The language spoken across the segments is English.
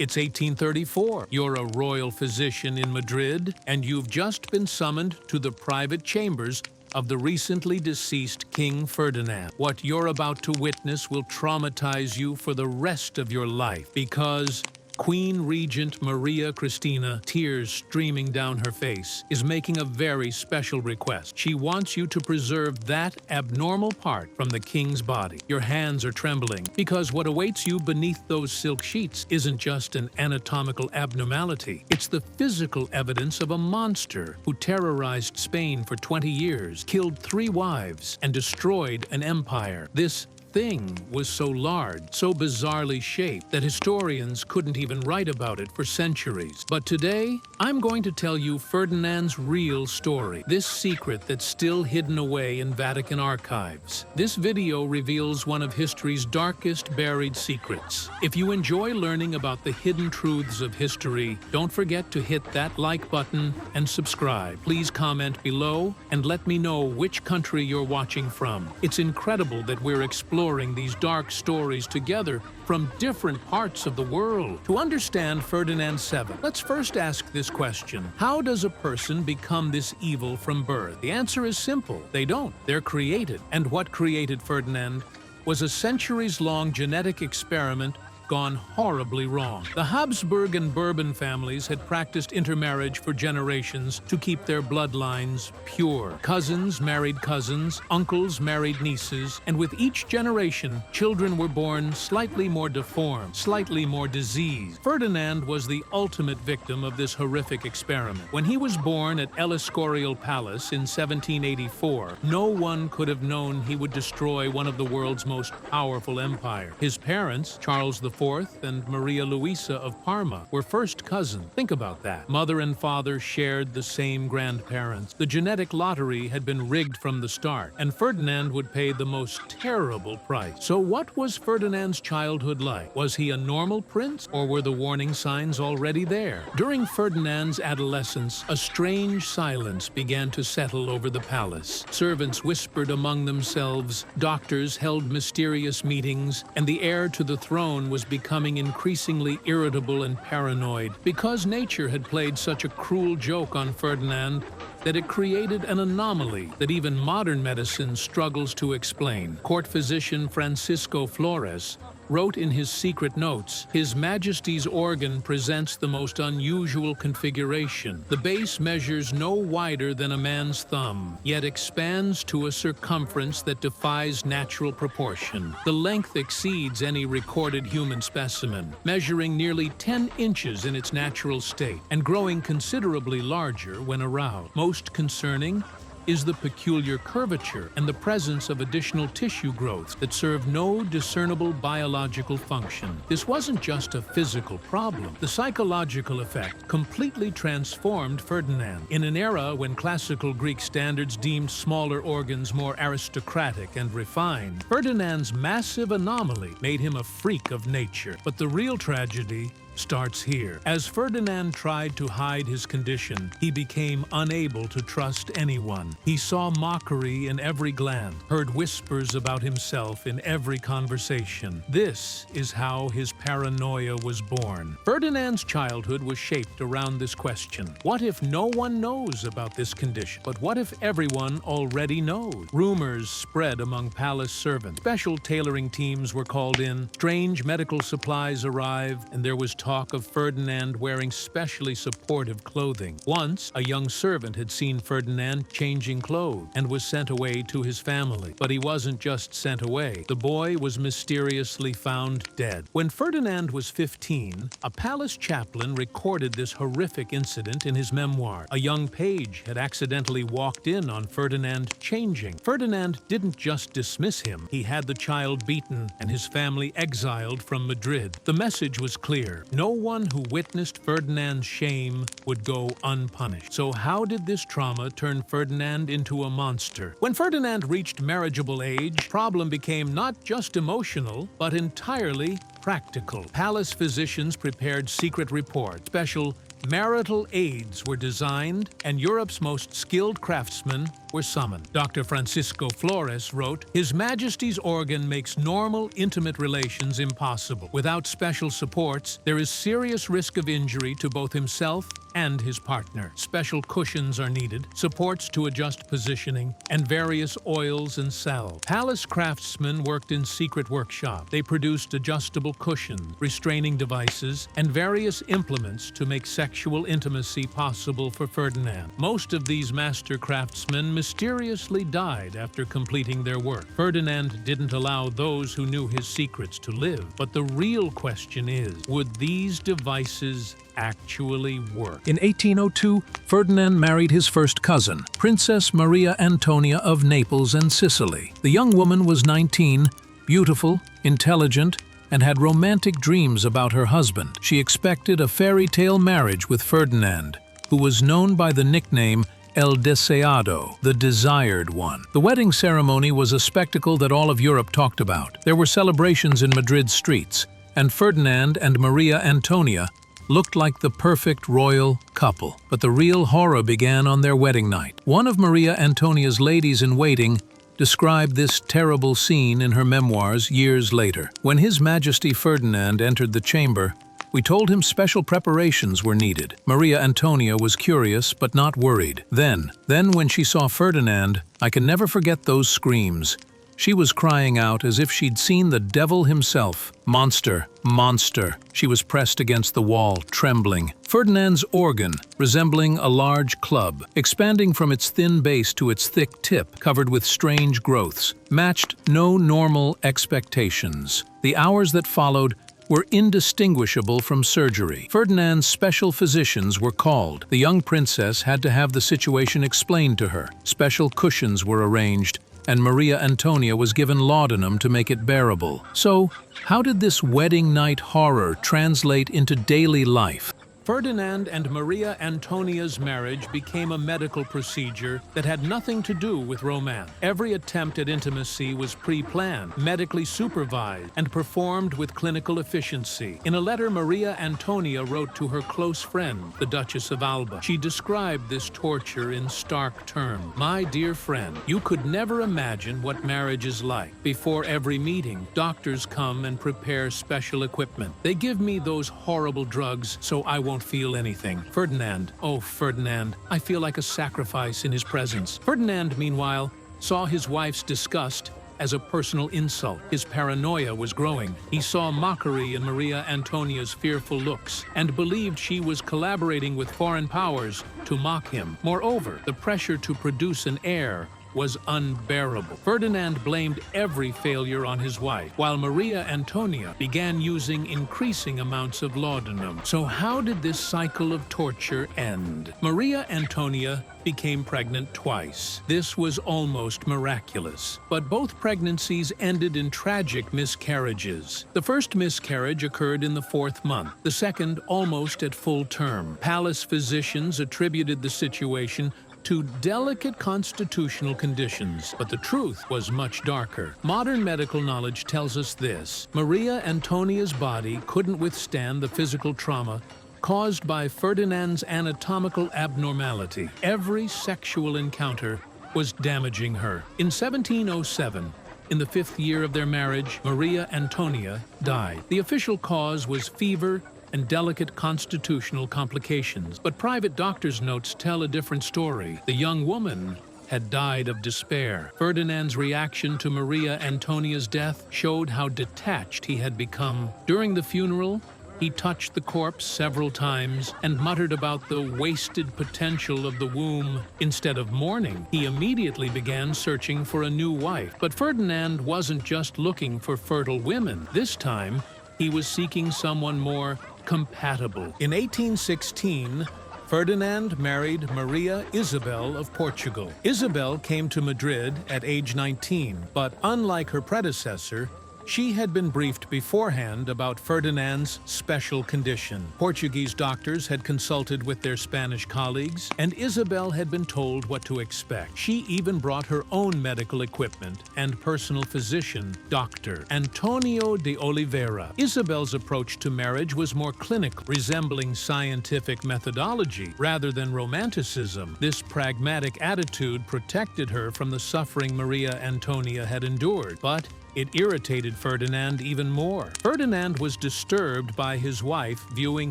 It's 1834. You're a royal physician in Madrid, and you've just been summoned to the private chambers of the recently deceased King Ferdinand. What you're about to witness will traumatize you for the rest of your life, because Queen Regent Maria Cristina, tears streaming down her face, is making a very special request. She wants you to preserve that abnormal part from the king's body. Your hands are trembling, because what awaits you beneath those silk sheets isn't just an anatomical abnormality. It's the physical evidence of a monster who terrorized Spain for 20 years, killed 3 wives, and destroyed an empire. This thing was so large, so bizarrely shaped, that historians couldn't even write about it for centuries. But today, I'm going to tell you Ferdinand's real story, this secret that's still hidden away in Vatican archives. This video reveals one of history's darkest buried secrets. If you enjoy learning about the hidden truths of history, don't forget to hit that like button and subscribe. Please comment below and let me know which country you're watching from. It's incredible that we're exploring these dark stories together from different parts of the world. To understand Ferdinand VII, let's first ask this question: how does a person become this evil from birth? The answer is simple: they don't. They're created. And what created Ferdinand was a centuries-long genetic experiment gone horribly wrong. The Habsburg and Bourbon families had practiced intermarriage for generations to keep their bloodlines pure. Cousins married cousins, uncles married nieces, and with each generation, children were born slightly more deformed, slightly more diseased. Ferdinand was the ultimate victim of this horrific experiment. When he was born at El Escorial Palace in 1784, no one could have known he would destroy one of the world's most powerful empires. His parents, Charles IV and Maria Luisa of Parma, were first cousins. Think about that. Mother and father shared the same grandparents. The genetic lottery had been rigged from the start, and Ferdinand would pay the most terrible price. So what was Ferdinand's childhood like? Was he a normal prince, or were the warning signs already there? During Ferdinand's adolescence, a strange silence began to settle over the palace. Servants whispered among themselves, doctors held mysterious meetings, and the heir to the throne was becoming increasingly irritable and paranoid, because nature had played such a cruel joke on Ferdinand that it created an anomaly that even modern medicine struggles to explain. Court physician Francisco Flores wrote in his secret notes, "His Majesty's organ presents the most unusual configuration. The base measures no wider than a man's thumb, yet expands to a circumference that defies natural proportion. The length exceeds any recorded human specimen, measuring nearly 10 inches in its natural state, and growing considerably larger when aroused. Most concerning is the peculiar curvature and the presence of additional tissue growths that serve no discernible biological function." This wasn't just a physical problem. The psychological effect completely transformed Ferdinand. In an era when classical Greek standards deemed smaller organs more aristocratic and refined, Ferdinand's massive anomaly made him a freak of nature. But the real tragedy starts here. As Ferdinand tried to hide his condition, he became unable to trust anyone. He saw mockery in every glance, heard whispers about himself in every conversation. This is how his paranoia was born. Ferdinand's childhood was shaped around this question: what if no one knows about this condition? But what if everyone already knows? Rumors spread among palace servants. Special tailoring teams were called in, strange medical supplies arrived, and there was talk of Ferdinand wearing specially supportive clothing. Once, a young servant had seen Ferdinand changing clothes and was sent away to his family. But he wasn't just sent away. The boy was mysteriously found dead. When Ferdinand was 15, a palace chaplain recorded this horrific incident in his memoir. A young page had accidentally walked in on Ferdinand changing. Ferdinand didn't just dismiss him. He had the child beaten and his family exiled from Madrid. The message was clear: no one who witnessed Ferdinand's shame would go unpunished. So how did this trauma turn Ferdinand into a monster? When Ferdinand reached marriageable age, the problem became not just emotional, but entirely practical. Palace physicians prepared secret reports, special Marital aids were designed, and Europe's most skilled craftsmen were summoned. Dr. Francisco Flores wrote, "His Majesty's organ makes normal, intimate relations impossible. Without special supports, there is serious risk of injury to both himself and his partner. Special cushions are needed, supports to adjust positioning, and various oils and salve." Palace craftsmen worked in secret workshops. They produced adjustable cushions, restraining devices, and various implements to make sexual intimacy possible for Ferdinand. Most of these master craftsmen mysteriously died after completing their work. Ferdinand didn't allow those who knew his secrets to live. But the real question is, would these devices actually work? In 1802, Ferdinand married his first cousin, Princess Maria Antonia of Naples and Sicily. The young woman was 19, beautiful, intelligent, and had romantic dreams about her husband. She expected a fairy tale marriage with Ferdinand, who was known by the nickname El Deseado, the Desired One. The wedding ceremony was a spectacle that all of Europe talked about. There were celebrations in Madrid's streets, and Ferdinand and Maria Antonia looked like the perfect royal couple. But the real horror began on their wedding night. One of Maria Antonia's ladies-in-waiting described this terrible scene in her memoirs years later. When His Majesty Ferdinand entered the chamber, we told him special preparations were needed. Maria Antonia was curious but not worried. Then when she saw Ferdinand, I can never forget those screams. She was crying out as if she'd seen the devil himself. "Monster, monster." She was pressed against the wall, trembling. Ferdinand's organ, resembling a large club, expanding from its thin base to its thick tip, covered with strange growths, matched no normal expectations. The hours that followed were indistinguishable from surgery. Ferdinand's special physicians were called. The young princess had to have the situation explained to her. Special cushions were arranged, and Maria Antonia was given laudanum to make it bearable. So, how did this wedding night horror translate into daily life? Ferdinand and Maria Antonia's marriage became a medical procedure that had nothing to do with romance. Every attempt at intimacy was pre-planned, medically supervised, and performed with clinical efficiency. In a letter Maria Antonia wrote to her close friend, the Duchess of Alba, she described this torture in stark terms. "My dear friend, you could never imagine what marriage is like. Before every meeting, doctors come and prepare special equipment. They give me those horrible drugs so I won't feel anything. Ferdinand, oh Ferdinand, I feel like a sacrifice in his presence." Ferdinand, meanwhile, saw his wife's disgust as a personal insult. His paranoia was growing. He saw mockery in Maria Antonia's fearful looks and believed she was collaborating with foreign powers to mock him. Moreover, the pressure to produce an heir was unbearable. Ferdinand blamed every failure on his wife, while Maria Antonia began using increasing amounts of laudanum. So how did this cycle of torture end? Maria Antonia became pregnant twice. This was almost miraculous. But both pregnancies ended in tragic miscarriages. The first miscarriage occurred in the 4th month, the second almost at full term. Palace physicians attributed the situation to delicate constitutional conditions, but the truth was much darker. Modern medical knowledge tells us this: Maria Antonia's body couldn't withstand the physical trauma caused by Ferdinand's anatomical abnormality. Every sexual encounter was damaging her. In 1707, in the 5th year of their marriage, Maria Antonia died. The official cause was fever and delicate constitutional complications. But private doctors' notes tell a different story. The young woman had died of despair. Ferdinand's reaction to Maria Antonia's death showed how detached he had become. During the funeral, he touched the corpse several times and muttered about the wasted potential of the womb. Instead of mourning, he immediately began searching for a new wife. But Ferdinand wasn't just looking for fertile women. This time, he was seeking someone more compatible. In 1816, Ferdinand married Maria Isabel of Portugal. Isabel came to Madrid at age 19, but unlike her predecessor, She had been briefed beforehand about Ferdinand's special condition. Portuguese doctors had consulted with their Spanish colleagues, and Isabel had been told what to expect. She even brought her own medical equipment and personal physician, Dr. Antonio de Oliveira. Isabel's approach to marriage was more clinical, resembling scientific methodology rather than romanticism. This pragmatic attitude protected her from the suffering Maria Antonia had endured, but it irritated Ferdinand even more. Ferdinand was disturbed by his wife viewing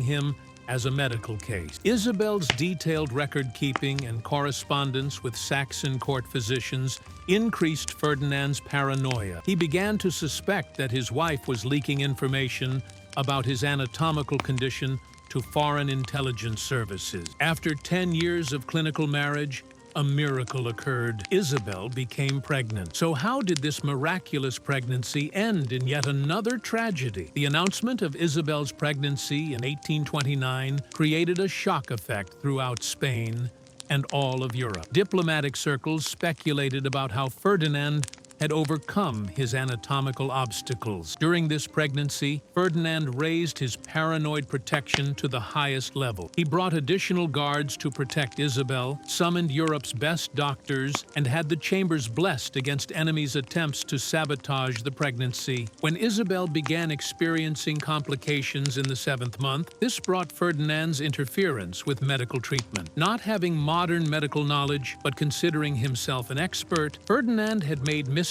him as a medical case. Isabel's detailed record-keeping and correspondence with Saxon court physicians increased Ferdinand's paranoia. He began to suspect that his wife was leaking information about his anatomical condition to foreign intelligence services. After 10 years of clinical marriage, a miracle occurred. Isabel became pregnant. So how did this miraculous pregnancy end in yet another tragedy? The announcement of Isabel's pregnancy in 1829 created a shock effect throughout Spain and all of Europe. Diplomatic circles speculated about how Ferdinand had overcome his anatomical obstacles. During this pregnancy, Ferdinand raised his paranoid protection to the highest level. He brought additional guards to protect Isabel, summoned Europe's best doctors, and had the chambers blessed against enemies' attempts to sabotage the pregnancy. When Isabel began experiencing complications in the 7th month, this brought Ferdinand's interference with medical treatment. Not having modern medical knowledge, but considering himself an expert, Ferdinand had made mystics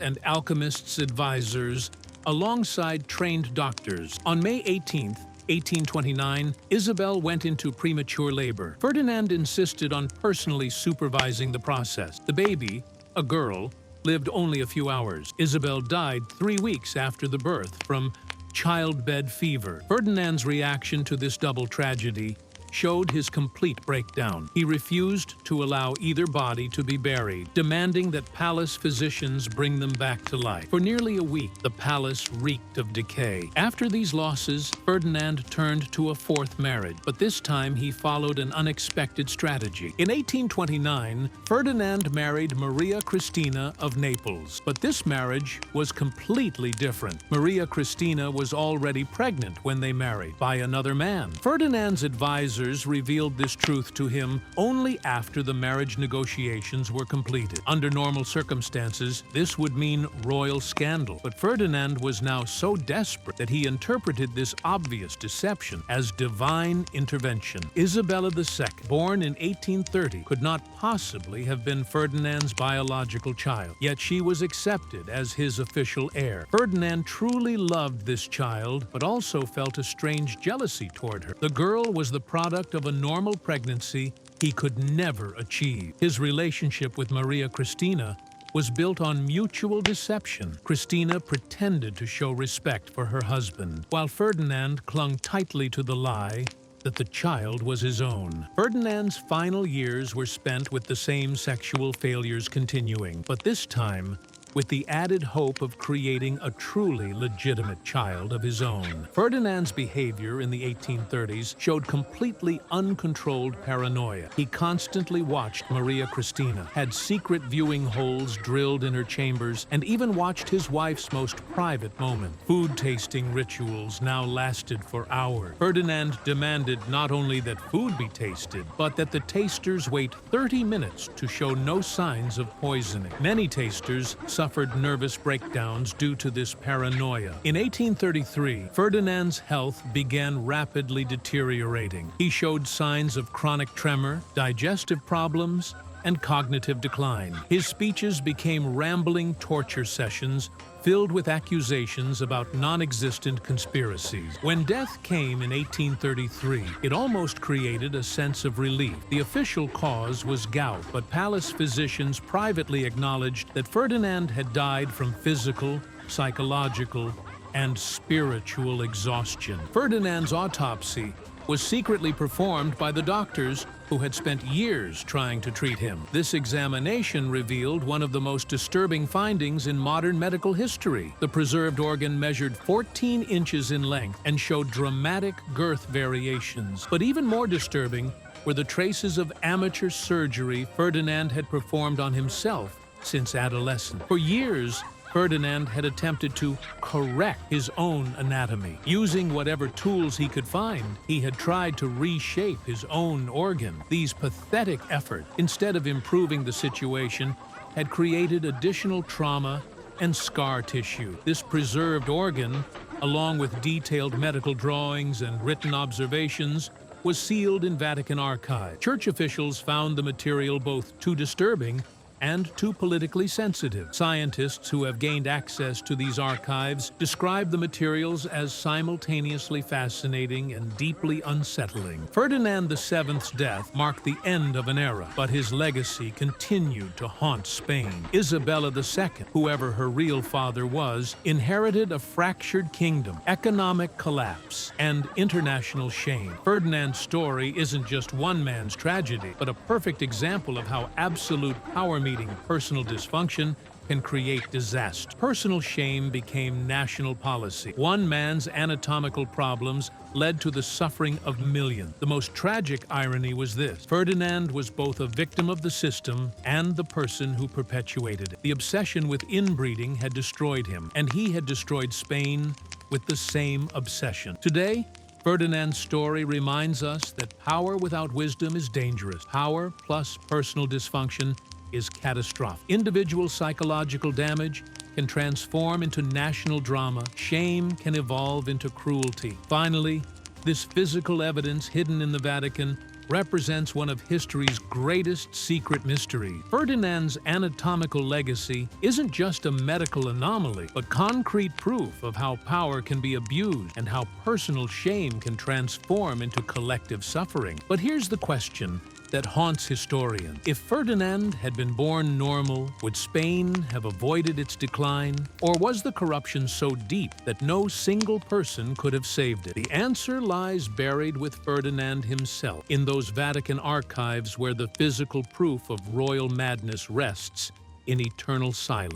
and alchemists advisors alongside trained doctors. On May 18, 1829, Isabel went into premature labor. Ferdinand insisted on personally supervising the process. The baby, a girl, lived only a few hours. Isabel died 3 weeks after the birth from childbed fever. Ferdinand's reaction to this double tragedy showed his complete breakdown. He refused to allow either body to be buried, demanding that palace physicians bring them back to life. For nearly a week, the palace reeked of decay. After these losses, Ferdinand turned to a 4th marriage, but this time he followed an unexpected strategy. In 1829, Ferdinand married Maria Cristina of Naples, but this marriage was completely different. Maria Cristina was already pregnant when they married by another man. Ferdinand's advisors revealed this truth to him only after the marriage negotiations were completed. Under normal circumstances, this would mean royal scandal, but Ferdinand was now so desperate that he interpreted this obvious deception as divine intervention. Isabella II, born in 1830, could not possibly have been Ferdinand's biological child, yet she was accepted as his official heir. Ferdinand truly loved this child, but also felt a strange jealousy toward her. The girl was the product of a normal pregnancy he could never achieve. His relationship with Maria Cristina was built on mutual deception. Cristina pretended to show respect for her husband, while Ferdinand clung tightly to the lie that the child was his own. Ferdinand's final years were spent with the same sexual failures continuing, but this time with the added hope of creating a truly legitimate child of his own. Ferdinand's behavior in the 1830s showed completely uncontrolled paranoia. He constantly watched Maria Cristina, had secret viewing holes drilled in her chambers, and even watched his wife's most private moment. Food tasting rituals now lasted for hours. Ferdinand demanded not only that food be tasted, but that the tasters wait 30 minutes to show no signs of poisoning. Many tasters suffered nervous breakdowns due to this paranoia. In 1833, Ferdinand's health began rapidly deteriorating. He showed signs of chronic tremor, digestive problems, and cognitive decline. His speeches became rambling torture sessions filled with accusations about non-existent conspiracies. When death came in 1833, it almost created a sense of relief. The official cause was gout, but palace physicians privately acknowledged that Ferdinand had died from physical, psychological, and spiritual exhaustion. Ferdinand's autopsy was secretly performed by the doctors who had spent years trying to treat him. This examination revealed one of the most disturbing findings in modern medical history. The preserved organ measured 14 inches in length and showed dramatic girth variations. But even more disturbing were the traces of amateur surgery Ferdinand had performed on himself since adolescence. For years, Ferdinand had attempted to correct his own anatomy. Using whatever tools he could find, he had tried to reshape his own organ. These pathetic efforts, instead of improving the situation, had created additional trauma and scar tissue. This preserved organ, along with detailed medical drawings and written observations, was sealed in Vatican archives. Church officials found the material both too disturbing and too politically sensitive. Scientists who have gained access to these archives describe the materials as simultaneously fascinating and deeply unsettling. Ferdinand VII's death marked the end of an era, but his legacy continued to haunt Spain. Isabella II, whoever her real father was, inherited a fractured kingdom, economic collapse, and international shame. Ferdinand's story isn't just one man's tragedy, but a perfect example of how absolute power meeting personal dysfunction can create disaster. Personal shame became national policy. One man's anatomical problems led to the suffering of millions. The most tragic irony was this: Ferdinand was both a victim of the system and the person who perpetuated it. The obsession with inbreeding had destroyed him, and he had destroyed Spain with the same obsession. Today, Ferdinand's story reminds us that power without wisdom is dangerous. Power plus personal dysfunction is catastrophic. Individual psychological damage can transform into national drama. Shame can evolve into cruelty. Finally, this physical evidence hidden in the Vatican represents one of history's greatest secret mysteries. Ferdinand's anatomical legacy isn't just a medical anomaly, but concrete proof of how power can be abused and how personal shame can transform into collective suffering. But here's the question that haunts historians. If Ferdinand had been born normal, would Spain have avoided its decline? Or was the corruption so deep that no single person could have saved it? The answer lies buried with Ferdinand himself, in those Vatican archives where the physical proof of royal madness rests in eternal silence.